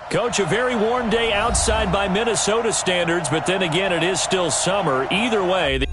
Coach, a very warm day outside by Minnesota standards, but then again, it is still summer. Either way,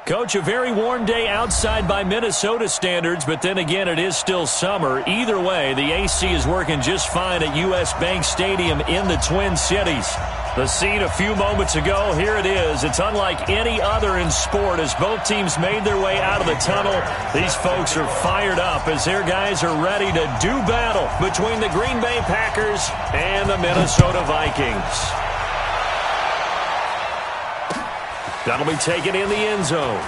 Coach, a very warm day outside by Minnesota standards, but then again, it is still summer. Either way, the AC is working just fine at U.S. Bank Stadium in the Twin Cities. The scene a few moments ago, here it is. It's unlike any other in sport as both teams made their way out of the tunnel. These folks are fired up as their guys are ready to do battle between the Green Bay Packers and the Minnesota Vikings. That'll be taken in the end zone.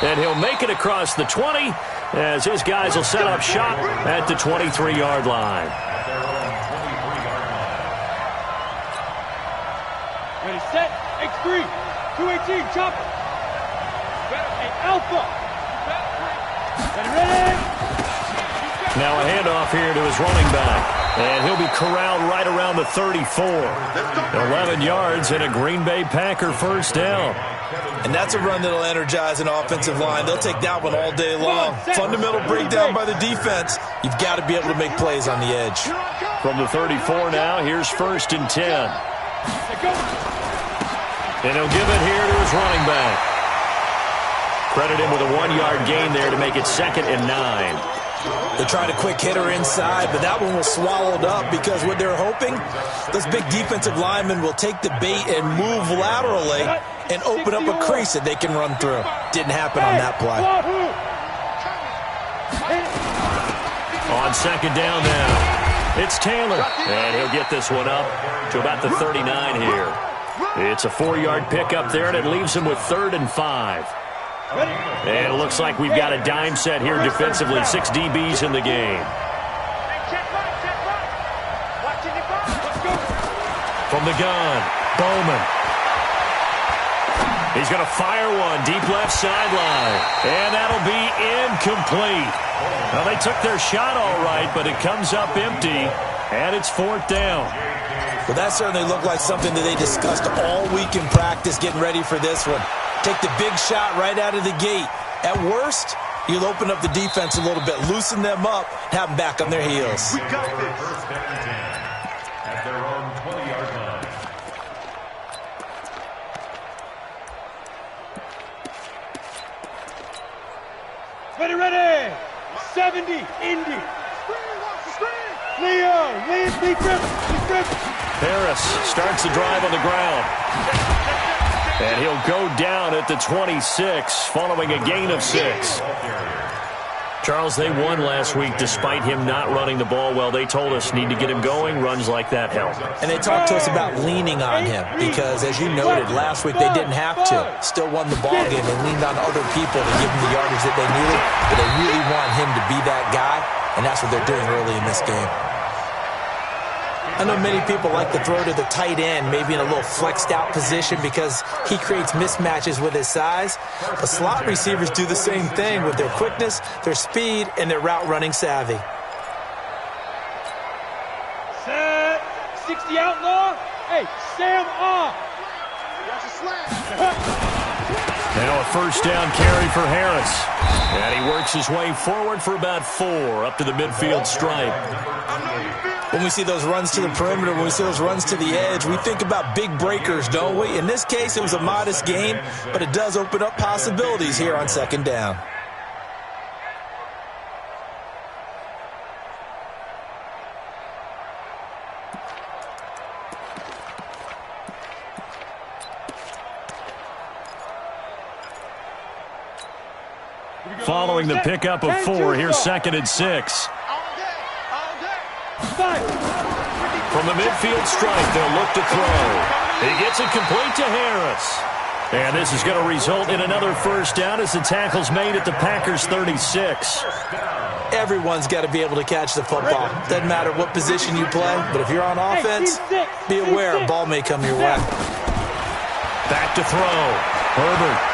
And he'll make it across the 20 as his guys will set up shop at the 23-yard line. Ready, set, X3, 218, chopper. Alpha. Ready. Now a handoff here to his running back. And he'll be corralled right around the 34. 11 yards and a Green Bay Packer first down. And that's a run that'll energize an offensive line. They'll take that one all day long. Fundamental breakdown by the defense. You've got to be able to make plays on the edge. From the 34 now, here's 1st and 10. And he'll give it here to his running back. Credit him with a 1-yard gain there to make it 2nd and 9. They tried a quick hitter inside, but that one was swallowed up because what they're hoping, those big defensive linemen will take the bait and move laterally and open up a crease that they can run through. Didn't happen on that play. On 2nd down now, it's Taylor. And he'll get this one up to about the 39 here. It's a 4-yard pickup there, and it leaves him with 3rd and 5. And it looks like we've got a dime set here defensively. 6 DBs in the game. From the gun, Bowman. He's going to fire one deep left sideline. And that'll be incomplete. Well, they took their shot all right, but it comes up empty. And it's 4th down. Well, that certainly looked like something that they discussed all week in practice getting ready for this one. Take the big shot right out of the gate. At worst, you'll open up the defense a little bit, loosen them up, have them back on their heels. We got this. First down and 10 at their own 20-yard line. Ready. 70, Indy. Leo, Lee Griffin. Harris starts the drive on the ground. And he'll go down at the 26 following a gain of 6. Charles, they won last week despite him not running the ball well. They told us need to get him going. Runs like that help. And they talked to us about leaning on him because, as you noted, last week they didn't have to. Still won the ball game. They leaned on other people to give them the yardage that they needed. But they really want him to be that guy, and that's what they're doing early in this game. I know many people like to throw to the tight end, maybe in a little flexed out position because he creates mismatches with his size. But slot receivers do the same thing with their quickness, their speed, and their route running savvy. Set. 60 outlaw. Hey, Sam off. Now a first down carry for Harris. And he works his way forward for about 4 up to the midfield stripe. When we see those runs to the perimeter, when we see those runs to the edge, we think about big breakers, don't we? In this case, it was a modest gain, but it does open up possibilities here on second down. Following the pickup of 4, here's 2nd and 6. From the midfield stripe, they'll look to throw. He gets it complete to Harris. And this is going to result in another first down as the tackle's made at the Packers' 36. Everyone's got to be able to catch the football. Doesn't matter what position you play, but if you're on offense, be aware a ball may come your way. Back to throw. Herbert.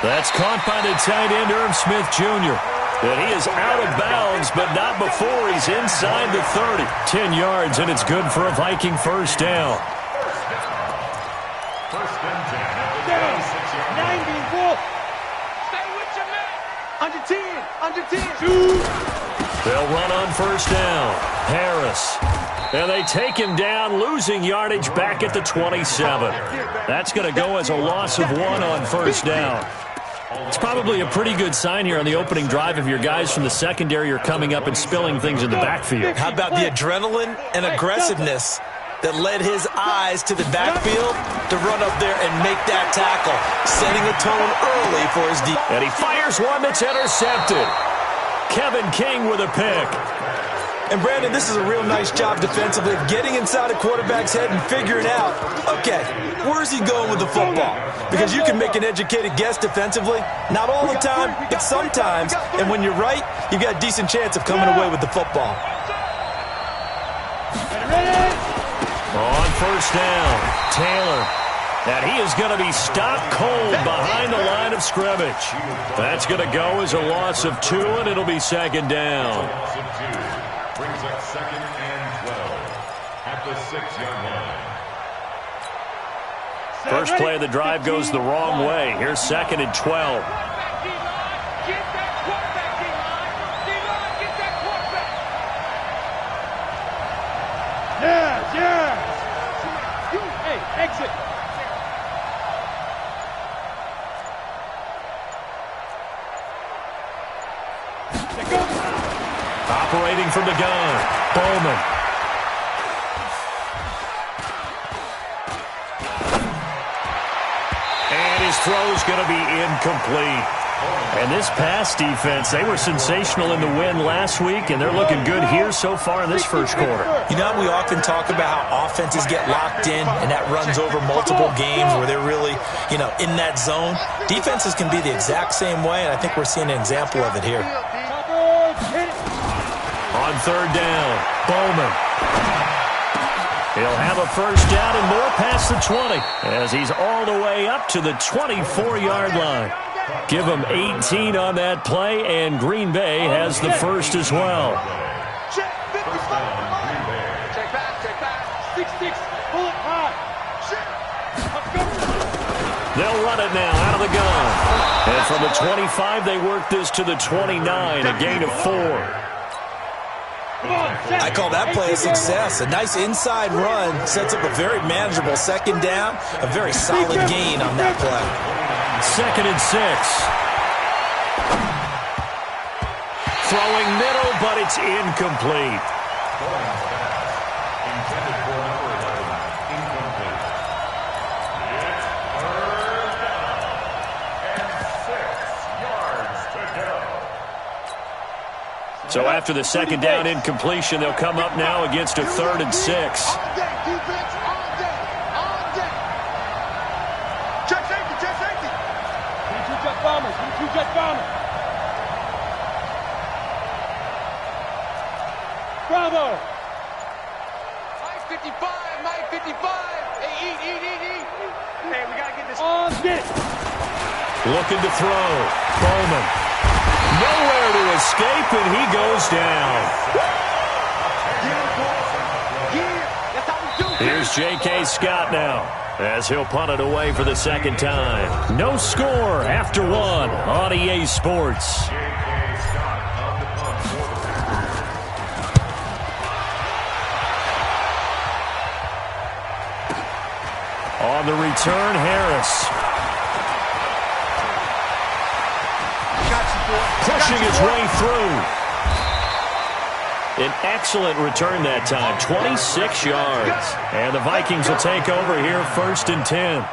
That's caught by the tight end, Irv Smith Jr. And he is out of bounds, but not before he's inside the 30. 10 yards, and it's good for a Viking first down. First and 10 at the 90 ball. Stay with your man. Under 10. They'll run on first down. Harris. And they take him down, losing yardage back at the 27. That's going to go as a loss of 1 on first down. It's probably a pretty good sign here on the opening drive if your guys from the secondary are coming up and spilling things in the backfield. How about the adrenaline and aggressiveness that led his eyes to the backfield to run up there and make that tackle, setting a tone early for his defense. And he fires one that's intercepted. Kevin King with a pick. And, Brandon, this is a real nice job defensively of getting inside a quarterback's head and figuring out, okay, where's he going with the football? Because you can make an educated guess defensively, not all the time, but sometimes. And when you're right, you've got a decent chance of coming away with the football. On first down, Taylor. And he is going to be stopped cold behind the line of scrimmage. That's going to go as a loss of 2, and it'll be second down. brings up 2nd and 12 at the 6-yard line. First play of the drive goes the wrong way. Here's 2nd and 12. Yes. Hey, exit. Operating from the gun, Bowman. And his throw's going to be incomplete. And this pass defense, they were sensational in the win last week, and they're looking good here so far in this first quarter. You know, we often talk about how offenses get locked in, and that runs over multiple games where they're really, in that zone. Defenses can be the exact same way, and I think we're seeing an example of it here. On third down, Bowman. He'll have a first down and more past the 20 as he's all the way up to the 24-yard line. Give him 18 on that play, and Green Bay has the first as well. Check back. 6-6, pull it high. They'll run it now out of the gun. And from the 25, they work this to the 29, a gain of 4. I call that play a success. A nice inside run sets up a very manageable second down, a very solid gain on that play. 2nd and 6. Throwing middle, but it's incomplete. Intended for number 11, incomplete. It's 3rd down and 6 yards to go. So after the second down incompletion, they'll come up now against a 3rd and 6. All day, defense, all day. Check safety. 22 jet bombers. Bravo. Mike 55. Hey, eat. Hey, we gotta get this. On this. Looking to throw. Bowman. Nowhere to escape, and he goes down. Here's J.K. Scott now. as he'll punt it away for the second time. No score after one on EA Sports. On the return, Harris. Pushing his way through. An excellent return that time, 26 yards. And the Vikings will take over here, 1st and 10.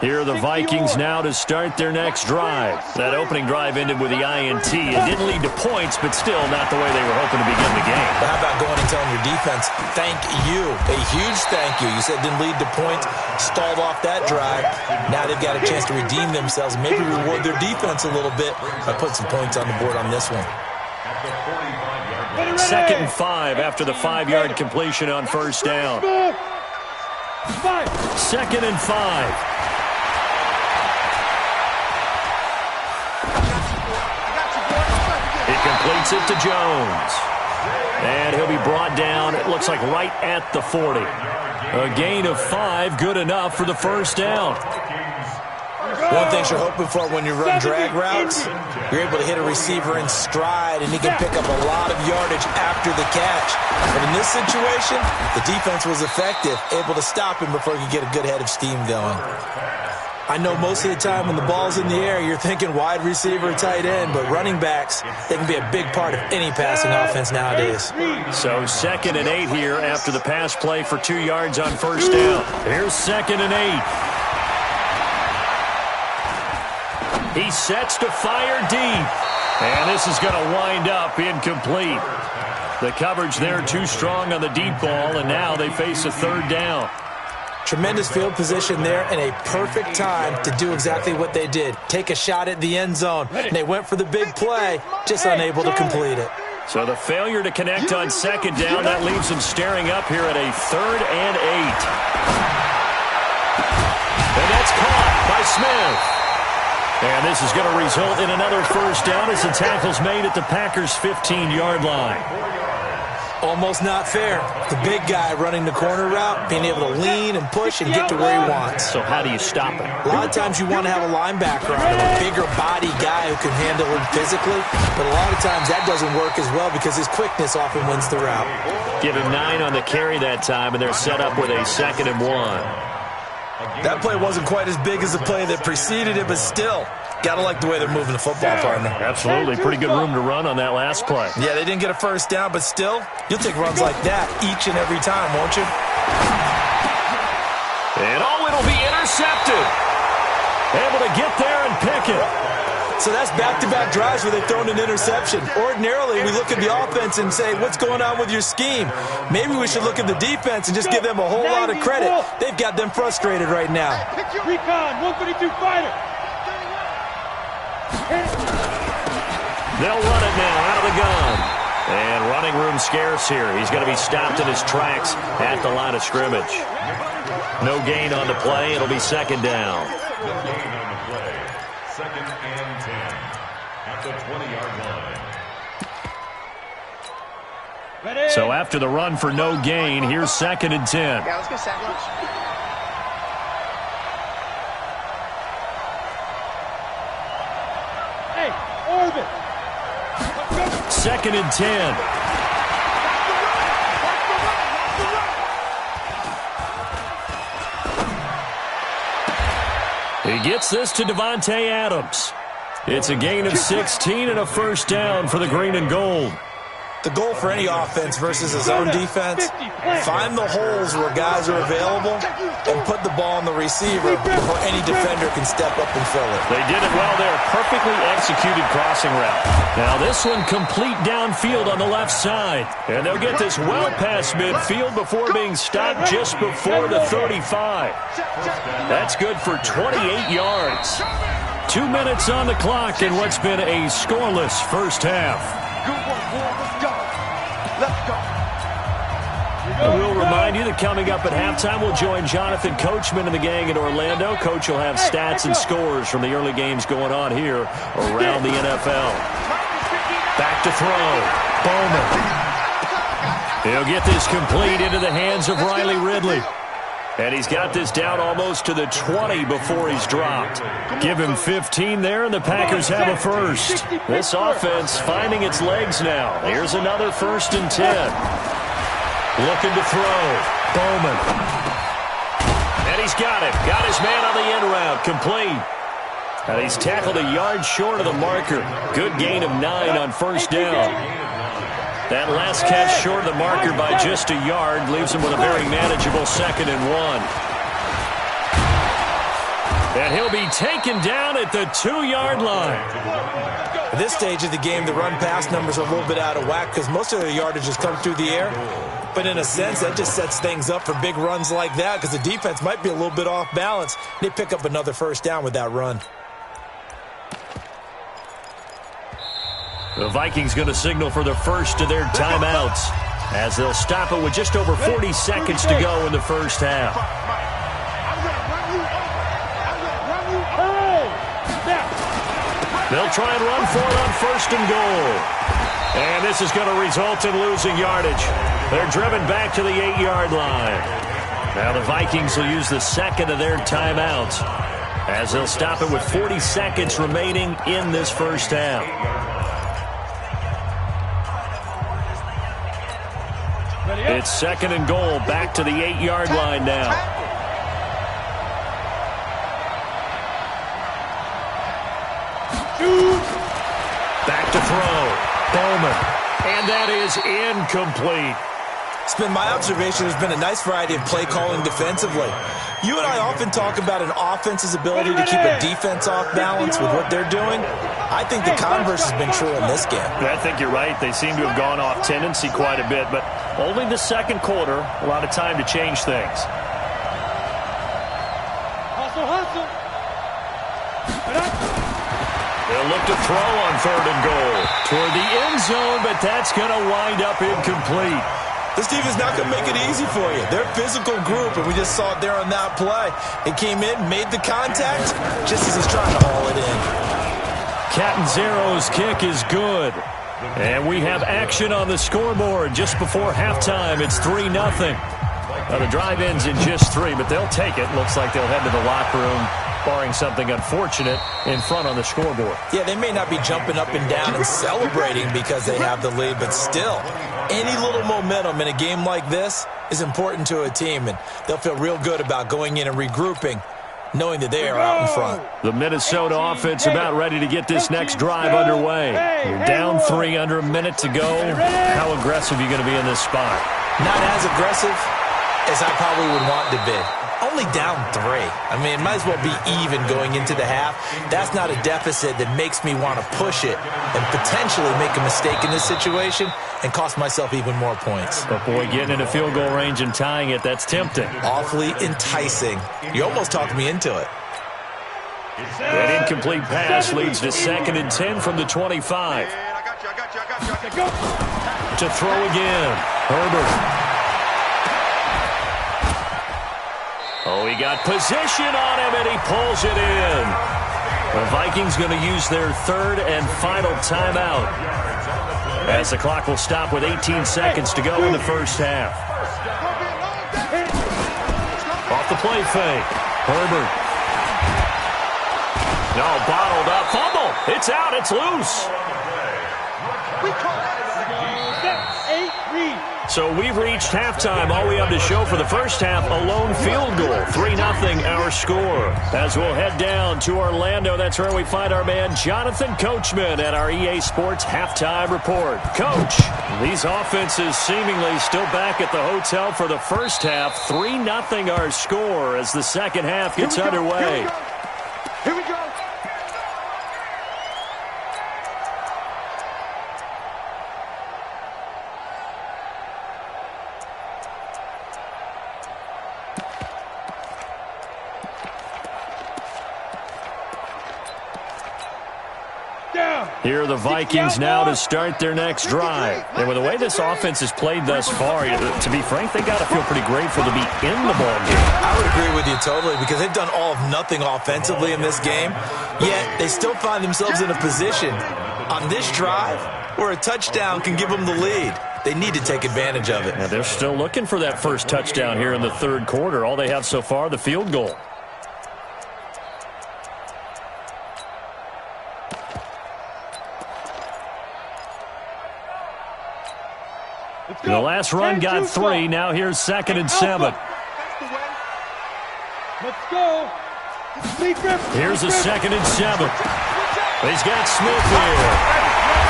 Here are the Vikings now to start their next drive. That opening drive ended with the INT. It didn't lead to points, but still not the way they were hoping to begin the game. But how about going and telling your defense, thank you, a huge thank you. You said it didn't lead to points, stalled off that drive. Now they've got a chance to redeem themselves, maybe reward their defense a little bit by putting some points on the board on this one. 2nd and 5 after the 5-yard completion on 1st down. 2nd and 5. Completes it to Jones. And he'll be brought down, it looks like right at the 40. A gain of 5, good enough for the 1st down. One thing you're hoping for when you run drag routes, you're able to hit a receiver in stride, and he can pick up a lot of yardage after the catch. But in this situation, the defense was effective, able to stop him before he could get a good head of steam going. I know most of the time when the ball's in the air, you're thinking wide receiver, tight end, but running backs, they can be a big part of any passing offense nowadays. So 2nd and 8 here after the pass play for 2 yards on 1st down. Here's 2nd and 8. He sets to fire deep. And this is going to wind up incomplete. The coverage there too strong on the deep ball, and now they face a 3rd down. Tremendous field position there and a perfect time to do exactly what they did. Take a shot at the end zone. And they went for the big play, just unable to complete it. So the failure to connect on 2nd down, that leaves them staring up here at a 3rd and 8. And that's caught by Smith. And this is going to result in another 1st down as the tackle's made at the Packers' 15-yard line. Almost not fair. The big guy running the corner route, being able to lean and push and get to where he wants. So how do you stop it? A lot of times you want to have a linebacker on him, a bigger body guy who can handle him physically. But a lot of times that doesn't work as well because his quickness often wins the route. Give him 9 on the carry that time, and they're set up with a 2nd and 1. That play wasn't quite as big as the play that preceded it, but still, got to like the way they're moving the football, partner. Absolutely. Pretty good room to run on that last play. Yeah, they didn't get a 1st down, but still, you'll take runs like that each and every time, won't you? And it'll be intercepted. Able to get there and pick it. So that's back-to-back drives where they've thrown an interception. Ordinarily, we look at the offense and say, what's going on with your scheme? Maybe we should look at the defense and just give them a whole lot of credit. They've got them frustrated right now. Recon, 132 fighter. They'll run it now out of the gun. And running room scarce here. He's going to be stopped in his tracks at the line of scrimmage. No gain on the play. It'll be 2nd down. No gain on the play. 2nd and 10 at the 20-yard line. So after the run for no gain, here's 2nd and 10. Yeah, let's go sandwich. Hey, orbit. 2nd and 10. He gets this to Devontae Adams. It's a gain of 16 and a 1st down for the green and gold. The goal for any offense versus his own defense, find the holes where guys are available and put the ball on the receiver before any defender can step up and fill it. They did it well there. Perfectly executed crossing route. Now this one complete downfield on the left side. And they'll get this well past midfield before being stopped just before the 35. That's good for 28 yards. 2 minutes on the clock in what's been a scoreless first half. And we'll remind you that coming up at halftime, we'll join Jonathan Coachman and the gang in Orlando. Coach will have stats and scores from the early games going on here around the NFL. Back to throw. Bowman. He'll get this complete into the hands of Riley Ridley. And he's got this down almost to the 20 before he's dropped. Give him 15 there, and the Packers have a first. This offense finding its legs now. Here's another 1st and 10. Looking to throw. Bowman. And he's got it. Got his man on the end route. Complete. And he's tackled a yard short of the marker. Good gain of 9 on 1st down. That last catch short of the marker by just a yard leaves him with a very manageable 2nd and 1. And he'll be taken down at the 2-yard line. At this stage of the game, the run-pass numbers are a little bit out of whack because most of the yardage has come through the air. But in a sense, that just sets things up for big runs like that because the defense might be a little bit off balance. They pick up another 1st down with that run. The Vikings going to signal for the first of their timeouts as they'll stop it with just over 40 seconds to go in the 1st half. They'll try and run for it on 1st and goal. And this is going to result in losing yardage. They're driven back to the 8-yard line. Now the Vikings will use the 2nd of their timeouts as they'll stop it with 40 seconds remaining in this 1st half. It's 2nd and goal, back to the 8-yard line now. Back to throw. Bowman. And that is incomplete. It's been my observation there's been a nice variety of play calling defensively. You and I often talk about an offense's ability to keep a defense off balance with what they're doing. I think the converse has been true in this game. I think you're right. They seem to have gone off tendency quite a bit, but only the 2nd quarter, a lot of time to change things. Hustle. They'll look to throw on 3rd and goal toward the end zone, but that's going to wind up incomplete. This team is not going to make it easy for you. They're a physical group, and we just saw it there on that play. It came in, made the contact, just as he's trying to haul it in. Catanzaro's kick is good. And we have action on the scoreboard just before halftime. It's 3-0. Now the drive ends in just 3, but they'll take it. Looks like they'll head to the locker room, barring something unfortunate in front on the scoreboard. Yeah, they may not be jumping up and down and celebrating because they have the lead, but still, any little momentum in a game like this is important to a team, and they'll feel real good about going in and regrouping, knowing that they are out in front. The Minnesota offense about ready to get this next drive underway. You're down 3, under a minute to go. How aggressive are you going to be in this spot? Not as aggressive as I probably would want to be. Only down 3. I mean, it might as well be even going into the half. That's not a deficit that makes me want to push it and potentially make a mistake in this situation and cost myself even more points. But boy, getting into field goal range and tying it, that's tempting. Awfully enticing. You almost talked me into it. That incomplete pass leads to 2nd and 10 from the 25. I got you. To throw again. Herbert. Oh, he got position on him, and he pulls it in. The Vikings going to use their 3rd and final timeout as the clock will stop with 18 seconds to go in the 1st half. Off the play fake. Herbert. No, bottled up. Fumble. It's out. It's loose. So we've reached halftime. All we have to show for the 1st half, a lone field goal. 3-0 our score. As we'll head down to Orlando, that's where we find our man Jonathan Coachman at our EA Sports Halftime Report. Coach, these offenses seemingly still back at the hotel for the 1st half. 3-0 our score as the 2nd half gets underway. Here we go. Down. Here are the Vikings now to start their next drive. And with the way this offense has played thus far, to be frank, they got to feel pretty grateful to be in the ball game. I would agree with you totally because they've done all of nothing offensively in this game, yet they still find themselves in a position on this drive where a touchdown can give them the lead. They need to take advantage of it. And they're still looking for that first touchdown here in the third quarter. All they have so far, the field goal. The last run got 3. Now here's 2nd and 7. Let's go. Here's a 2nd and 7. He's got Smith here.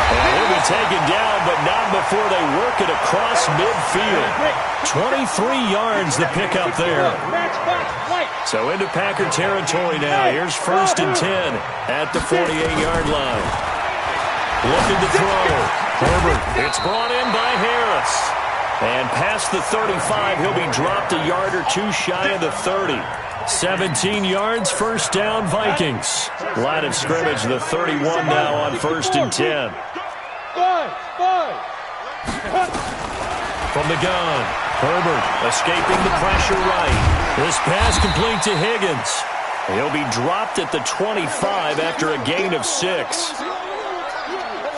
And he'll be taken down, but not before they work it across midfield. 23 yards the pickup there. So into Packer territory now. Here's 1st and 10 at the 48-yard line. Looking to throw. Herbert, it's brought in by Harris. And past the 35, he'll be dropped a yard or 2 shy of the 30. 17 yards, first down, Vikings. Line of scrimmage, the 31 now on 1st and 10. From the gun, Herbert escaping the pressure right. This pass complete to Higgins. He'll be dropped at the 25 after a gain of 6.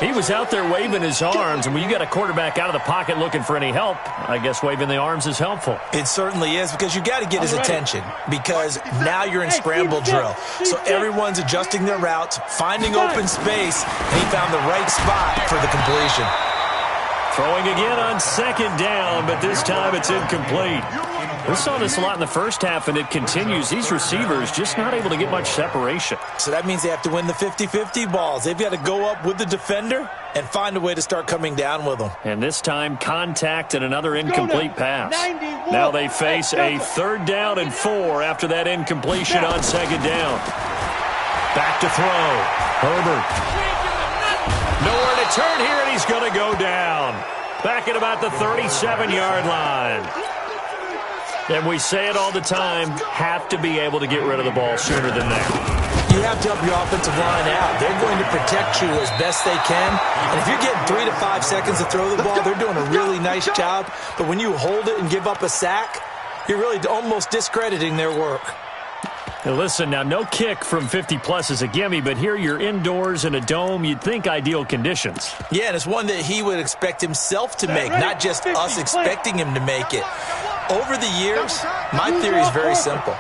He was out there waving his arms, and when you got a quarterback out of the pocket looking for any help, I guess waving the arms is helpful. It certainly is because you got to get his attention because now you're in scramble drill. So everyone's adjusting their routes, finding open space, and he found the right spot for the completion. Throwing again on 2nd down, but this time it's incomplete. We saw this a lot in the first half, and it continues. These receivers just not able to get much separation. So that means they have to win the 50-50 balls. They've got to go up with the defender and find a way to start coming down with them. And this time, contact and another incomplete pass. Now they face a 3rd down and 4 after that incompletion on 2nd down. Back to throw. Herbert. Nowhere to turn here, and he's going to go down. Back at about the 37-yard line. And we say it all the time, have to be able to get rid of the ball sooner than that. You have to help your offensive line out. They're going to protect you as best they can. And if you're getting 3 to 5 seconds to throw the ball, they're doing a really nice job. But when you hold it and give up a sack, you're really almost discrediting their work. Now listen, now no kick from 50-plus is a gimme, but here you're indoors in a dome. You'd think ideal conditions. Yeah, and it's one that he would expect himself to make, not just us expecting him to make it. Over the years, my theory is very simple.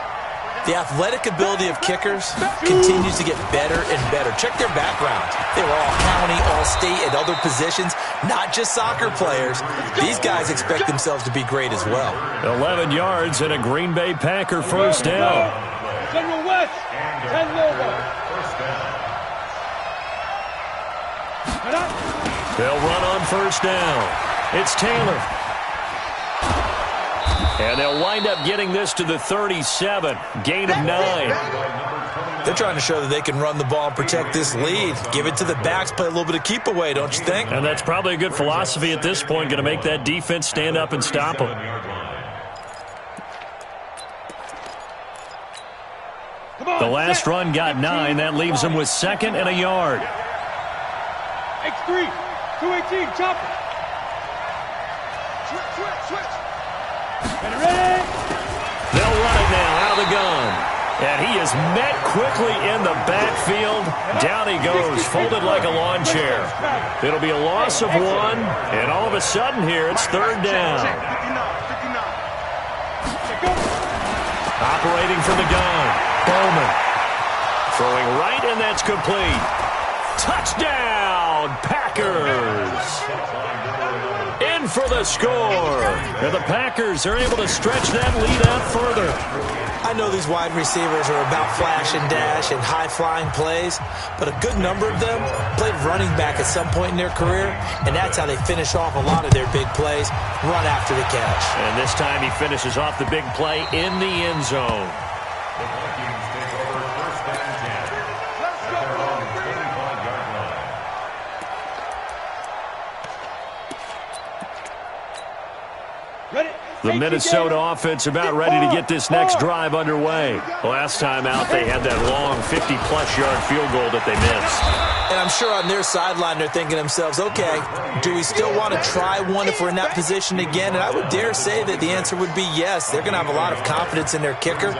The athletic ability of kickers continues to get better and better. Check their backgrounds. They were all county, all state, at other positions, not just soccer players. These guys expect themselves to be great as well. 11 yards and a Green Bay Packer first down. General West, 10 Lobo. They'll run on first down. It's Taylor. And they'll wind up getting this to the 37. Gain of 9. They're trying to show that they can run the ball and protect this lead. Give it to the backs, play a little bit of keep away, don't you think? And that's probably a good philosophy at this point, going to make that defense stand up and stop them. The last run got 9. That leaves them with 2nd and a yard. X3, 218, chopper. Switch. They'll run it now out of the gun. And he is met quickly in the backfield. Down he goes, folded like a lawn chair. It'll be a loss of 1, and all of a sudden here it's 3rd down. Operating from the gun, Bowman. Throwing right, and that's complete. Touchdown, Packers! In for the score. And the Packers are able to stretch that lead out further. I know these wide receivers are about flash and dash and high-flying plays, but a good number of them played running back at some point in their career, and that's how they finish off a lot of their big plays, run after the catch. And this time he finishes off the big play in the end zone. The Vikings take over 1st and 10. At their own 25-yard line. The Minnesota offense about ready to get this next drive underway. Last time out, they had that long 50-plus yard field goal that they missed. And I'm sure on their sideline they're thinking to themselves, okay, do we still want to try one if we're in that position again? And I would dare say that the answer would be yes. They're going to have a lot of confidence in their kicker.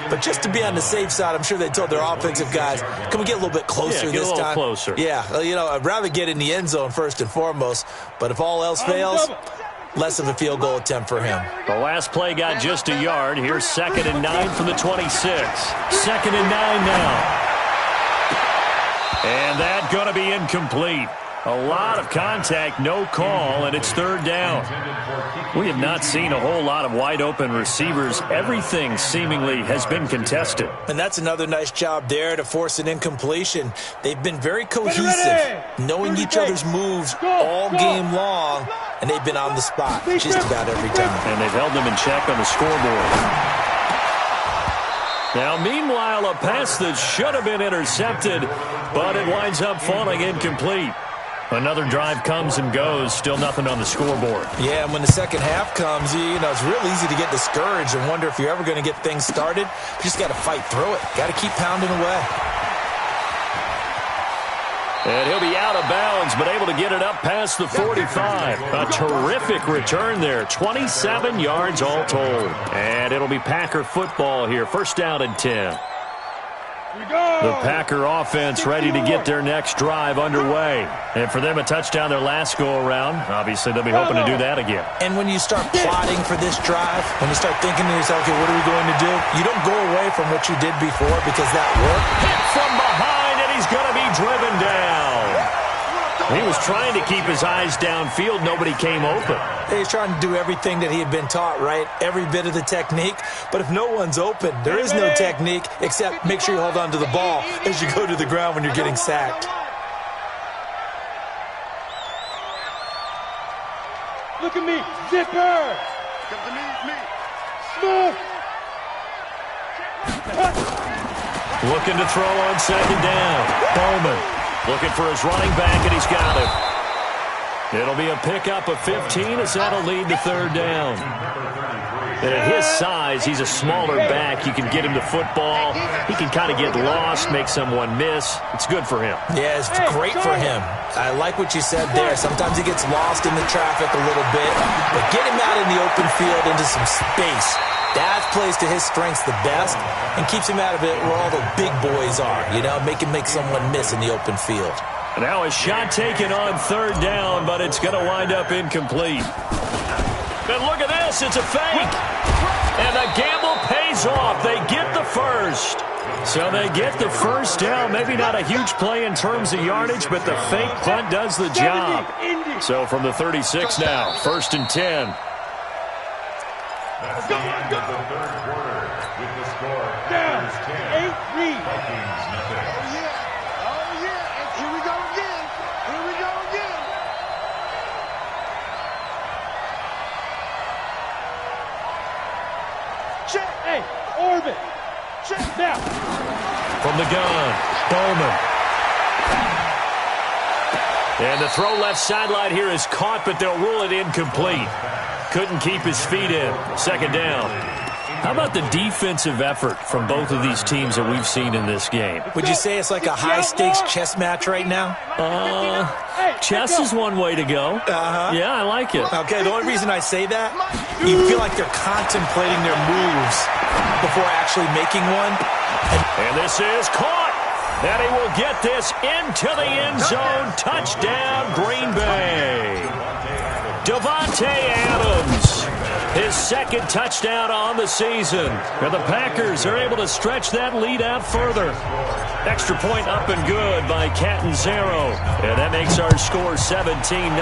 But just to be on the safe side, I'm sure they told their offensive guys, can we get a little bit closer this time? Get a little closer. Yeah, you know, I'd rather get in the end zone first and foremost. But if all else fails, less of a field goal attempt for him. The last play got just a yard. Here's 2nd and 9 from the 26. 2nd and 9 now. And that's going to be incomplete. A lot of contact, no call, and it's 3rd down. We have not seen a whole lot of wide-open receivers. Everything seemingly has been contested. And that's another nice job there to force an incompletion. They've been very cohesive, knowing each other's moves all game long, and they've been on the spot just about every time. And they've held them in check on the scoreboard. Now, meanwhile, a pass that should have been intercepted, but it winds up falling incomplete. Another drive comes and goes, still nothing on the scoreboard. Yeah, and when the second half comes, you know, it's real easy to get discouraged and wonder if you're ever going to get things started. You just got to fight through it. Got to keep pounding away. And he'll be out of bounds, but able to get it up past the 45. A terrific return there. 27 yards all told. And it'll be Packer football here. 1st down and 10. The Packer offense ready to get their next drive underway. And for them, a touchdown their last go-around. Obviously, they'll be hoping to do that again. And when you start plotting for this drive, when you start thinking to yourself, okay, what are we going to do? You don't go away from what you did before because that worked. Hit from behind, and he's going to be driven down. He was trying to keep his eyes downfield. Nobody came open. He's trying to do everything that he had been taught, right? Every bit of the technique. But if no one's open, there is no technique except make sure you hold on to the ball as you go to the ground when you're getting sacked. Look at me, zipper. Come to me. Smooth. Looking to throw on 2nd down. Bowman looking for his running back, and he's got it. It'll be a pickup of 15 as that'll lead to 3rd down. And at his size, he's a smaller back. You can get him the football. He can kind of get lost, make someone miss. It's good for him. Yeah, it's great for him. I like what you said there. Sometimes he gets lost in the traffic a little bit, but get him out in the open field into some space. That plays to his strengths the best and keeps him out of it where all the big boys are, you know, make him make someone miss in the open field. Now a shot taken on 3rd down, but it's going to wind up incomplete. And look at this, it's a fake. And the gamble pays off. They get the first. So they get the 1st down. Maybe not a huge play in terms of yardage, but the fake punt does the job. So from the 36 now, 1st and 10. That's the end of the 3rd quarter with the score. Down. 10. 8-3. Vikings nothing. Oh, yeah. And here we go again. Check. Hey, orbit. Check now. From the gun, Bowman. And the throw left sideline here is caught, but they'll rule it incomplete. Couldn't keep his feet in. 2nd down. How about the defensive effort from both of these teams that we've seen in this game? Would you say it's like a high-stakes chess match right now? Chess is one way to go. Yeah, I like it. Okay, the only reason I say that, you feel like they're contemplating their moves before actually making one. And this is caught. And he will get this into the end zone. Touchdown, Green Bay. Davante Adams, his 2nd touchdown on the season. And the Packers are able to stretch that lead out further. Extra point up and good by Catanzaro. And that makes our score 17-0.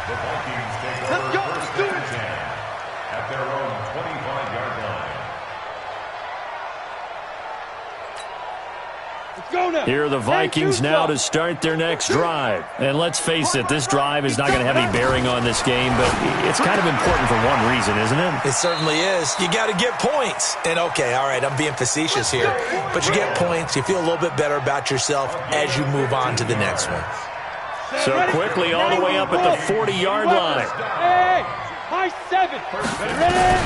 The Vikings take over 1st and 10 at their own 25-yard line. Here are the Vikings now to start their next drive. And let's face it, this drive is not going to have any bearing on this game, but it's kind of important for one reason, isn't it? It certainly is. You got to get points. And, okay, all right, I'm being facetious here. But you get points, you feel a little bit better about yourself as you move on to the next one. So quickly all the way up at the 40-yard line. Hey, high 7. Ready?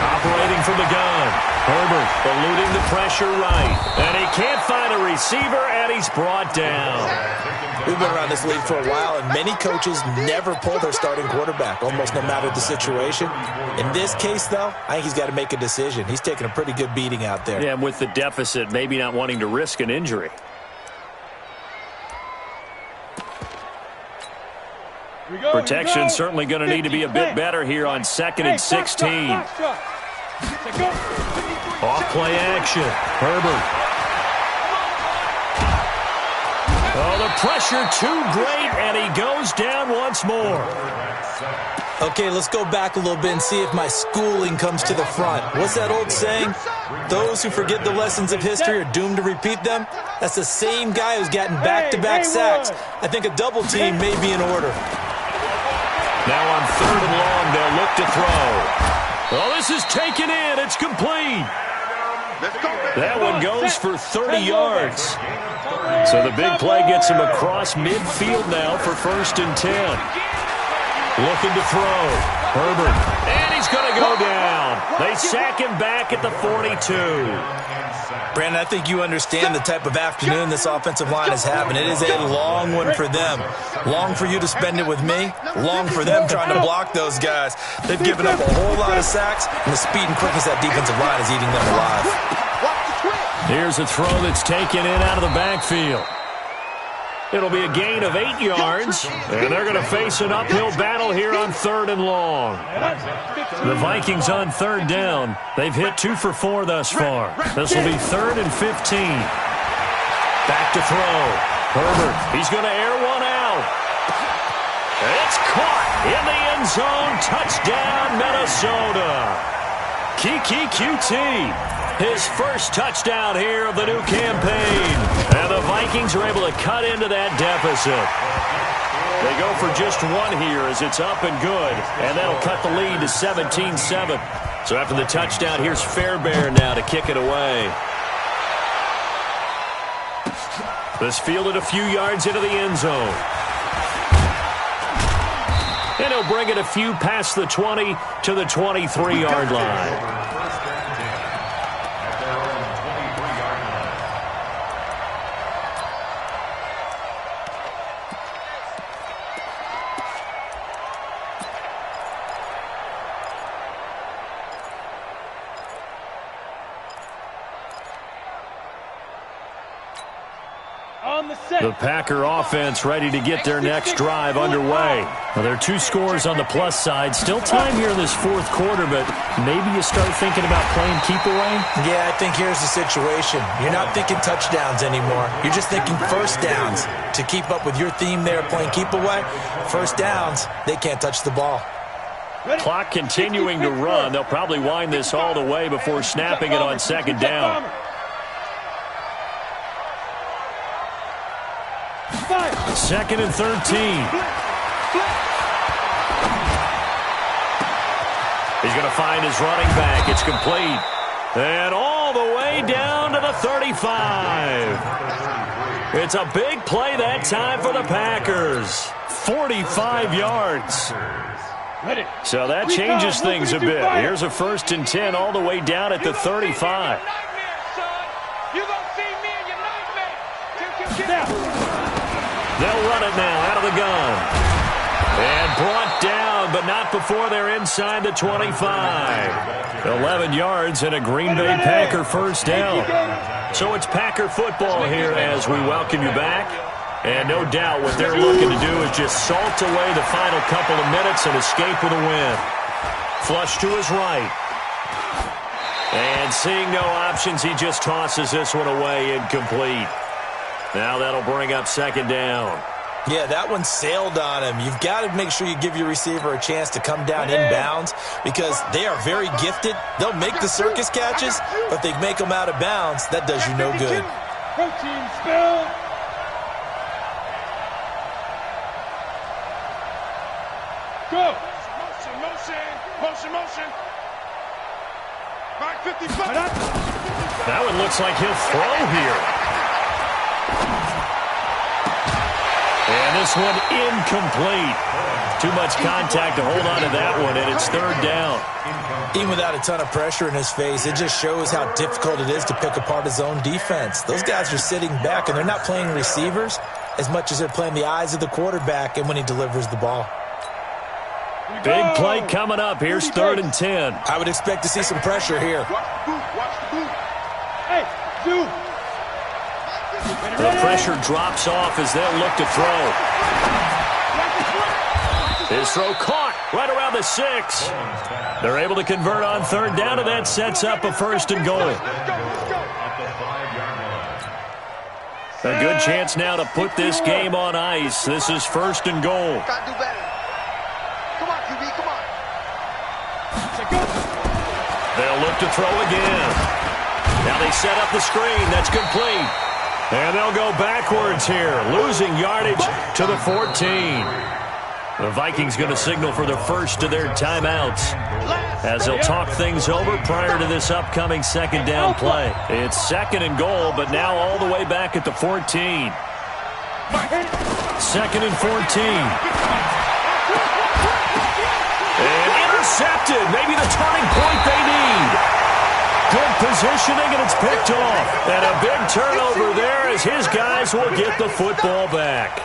Operating from the gun. Herbert eluding the pressure right. And he can't find a receiver, and he's brought down. We've been around this league for a while, and many coaches never pull their starting quarterback, almost no matter the situation. In this case, though, I think he's got to make a decision. He's taking a pretty good beating out there. Yeah, and with the deficit, maybe not wanting to risk an injury. Protection certainly going to need to be a bit better here on 2nd and 16. Off play action. Herbert. Oh, the pressure too great, and he goes down once more. Okay, let's go back a little bit and see if my schooling comes to the front. What's that old saying? Those who forget the lessons of history are doomed to repeat them. That's the same guy who's gotten back-to-back sacks. I think a double team may be in order. Now on 3rd and long, they'll look to throw. Oh, this is taken in. It's complete. That one goes for 30 yards. So the big play gets him across midfield now for 1st and 10. Looking to throw. Herbert. And he's going to go down. They sack him back at the 42. Brandon, I think you understand the type of afternoon this offensive line is having. It is a long one for them. Long for you to spend it with me. Long for them trying to block those guys. They've given up a whole lot of sacks, and the speed and quickness of that defensive line is eating them alive. Here's a throw that's taken in out of the backfield. It'll be a gain of 8 yards, and they're going to face an uphill battle here on 3rd and long. The Vikings on 3rd down. They've hit 2 for 4 thus far. This will be 3rd and 15. Back to throw. Herbert, he's going to air one out. It's caught in the end zone. Touchdown, Minnesota. Kiki QT. His first touchdown here of the new campaign. And the Vikings are able to cut into that deficit. They go for just 1 here as it's up and good. And that'll cut the lead to 17-7. So after the touchdown, here's Fairbairn now to kick it away. This fielded a few yards into the end zone. And he'll bring it a few past the 20 to the 23-yard line. The Packer offense ready to get their next drive underway. Well, there are 2 scores on the plus side. Still time here in this 4th quarter, but maybe you start thinking about playing keep away? Yeah, I think here's the situation. You're not thinking touchdowns anymore. You're just thinking first downs. To keep up with your theme there, playing keep away, first downs, they can't touch the ball. Clock continuing to run. They'll probably wind this all the way before snapping it on 2nd down. 2nd and 13. He's going to find his running back. It's complete. And all the way down to the 35. It's a big play that time for the Packers. 45 yards. So that changes things a bit. Here's a 1st and 10 all the way down at the 35. They'll run it now out of the gun. And brought down, but not before they're inside the 25. 11 yards and a Green Bay Packer first down. So it's Packer football here as we welcome you back. And no doubt what they're looking to do is just salt away the final couple of minutes and escape with a win. Flush to his right. And seeing no options, he just tosses this one away incomplete. Now that'll bring up 2nd down. Yeah, that one sailed on him. You've got to make sure you give your receiver a chance to come down inbounds because they are very gifted. They'll make the circus catches, but if they make them out of bounds, that does you no good. Protein spill. Go. Motion. Back 55. That one looks like he'll throw here. And And this one incomplete. Too much contact to hold on to that one, and it's third down. Even without a ton of pressure in his face, it just shows how difficult it is to pick apart his own defense. Those guys are sitting back, and they're not playing receivers as much as they're playing the eyes of the quarterback and when he delivers the ball. Big play coming up. Here's 3rd and 10. I would expect to see some pressure here. The pressure drops off as they'll look to throw. His throw caught right around the 6. They're able to convert on 3rd down, and that sets up a 1st and goal. A good chance now to put this game on ice. This is 1st and goal. They'll look to throw again. Now they set up the screen. That's complete. And they'll go backwards here, losing yardage to the 14. The Vikings going to signal for the first of their timeouts as they'll talk things over prior to this upcoming 2nd down play. It's 2nd and goal, but now all the way back at the 14. 2nd and 14. And intercepted. Maybe the turning point they need. Good positioning, and it's picked off. And a big turnover there as his guys will get the football back.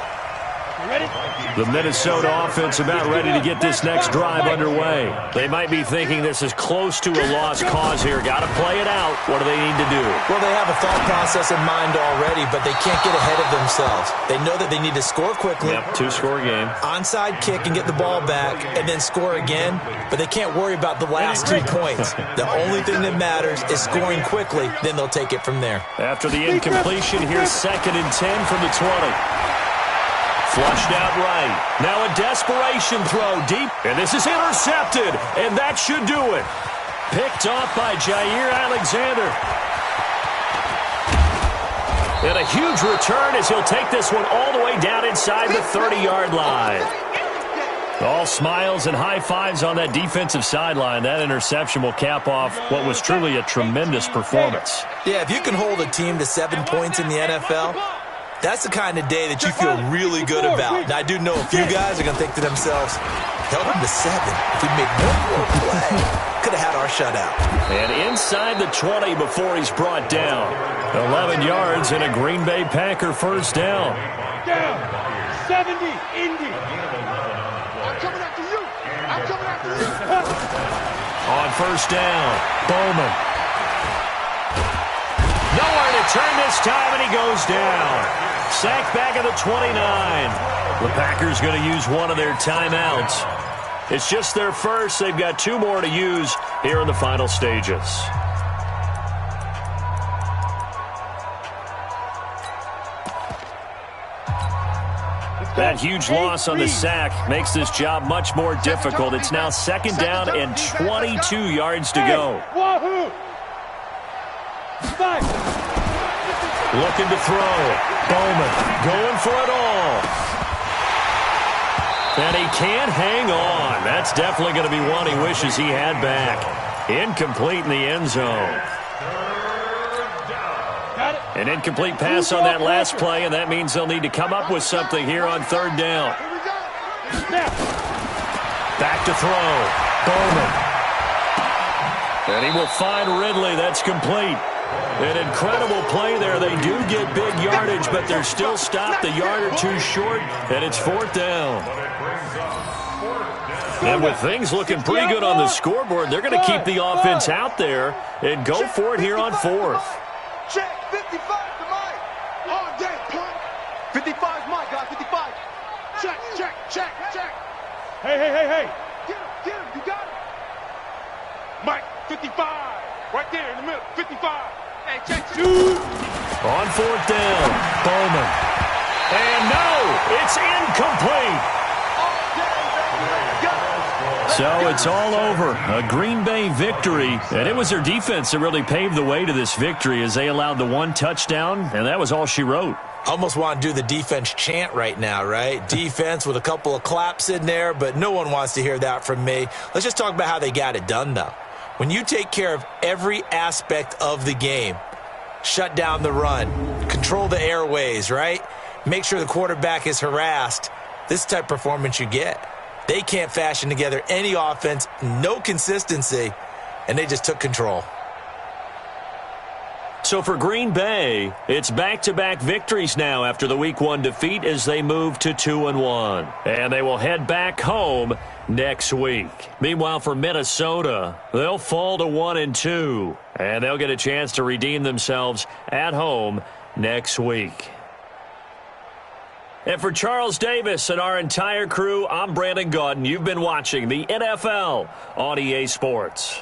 The Minnesota offense about ready to get this next drive underway. They might be thinking this is close to a lost cause here. Got to play it out. What do they need to do? Well, they have a thought process in mind already, but they can't get ahead of themselves. They know that they need to score quickly. Yep, 2-score game. Onside kick and get the ball back and then score again, but they can't worry about the last 2 points. The only thing that matters is scoring quickly, then they'll take it from there. After the incompletion, here's 2nd and 10 from the 20. Flushed out right. Now a desperation throw deep. And this is intercepted. And that should do it. Picked off by Jair Alexander. And a huge return as he'll take this one all the way down inside the 30-yard line. All smiles and high fives on that defensive sideline. That interception will cap off what was truly a tremendous performance. Yeah, if you can hold a team to 7 points in the NFL, that's the kind of day that you feel really good about. Now, I do know a few guys are going to think to themselves, held him to 7. If we make one more play, could have had our shutout. And inside the 20 before he's brought down. 11 yards and a Green Bay Packer 1st down. Down. 70, Indy. I'm coming after you. I'm coming after you. On 1st down, Bowman. Nowhere to turn this time, and he goes down. Sacked back at the 29. The Packers going to use one of their timeouts. It's just their first. They've got 2 more to use here in the final stages. That huge loss on the sack makes this job much more difficult. It's now 2nd down and 22 yards to go. Wahoo! Looking to throw. Bowman going for it all. And he can't hang on. That's definitely going to be one he wishes he had back. Incomplete in the end zone. An incomplete pass on that last play, and that means they'll need to come up with something here on 3rd down. Back to throw. Bowman. And he will find Ridley. That's complete. An incredible play there. They do get big yardage, but they're still stopped a yard or 2 short, and it's 4th down. And with things looking pretty good on the scoreboard, they're going to keep the offense out there and go for it here on 4th. Check, 55 to Mike. Oh, damn, punt. 55 is Mike, guys, 55. Check, check, check, check. Hey. Get him, you got it. Mike, 55. Right there in the middle, 55. Hey, check. On 4th down, Bowman. And no, it's incomplete. So it's all over. A Green Bay victory. And it was their defense that really paved the way to this victory as they allowed the 1 touchdown, and that was all she wrote. Almost want to do the defense chant right now, right? Defense with a couple of claps in there, but no one wants to hear that from me. Let's just talk about how they got it done, though. When you take care of every aspect of the game, shut down the run, control the airways, right? make sure the quarterback is harassed. This type of performance you get. They can't fashion together any offense, no consistency, and they just took control. So for Green Bay, it's back-to-back victories now after the Week 1 defeat as they move to 2-1. And they will head back home next week. Meanwhile, for Minnesota, they'll fall to 1-2. And they'll get a chance to redeem themselves at home next week. And for Charles Davis and our entire crew, I'm Brandon Gaudin. You've been watching the NFL on EA Sports.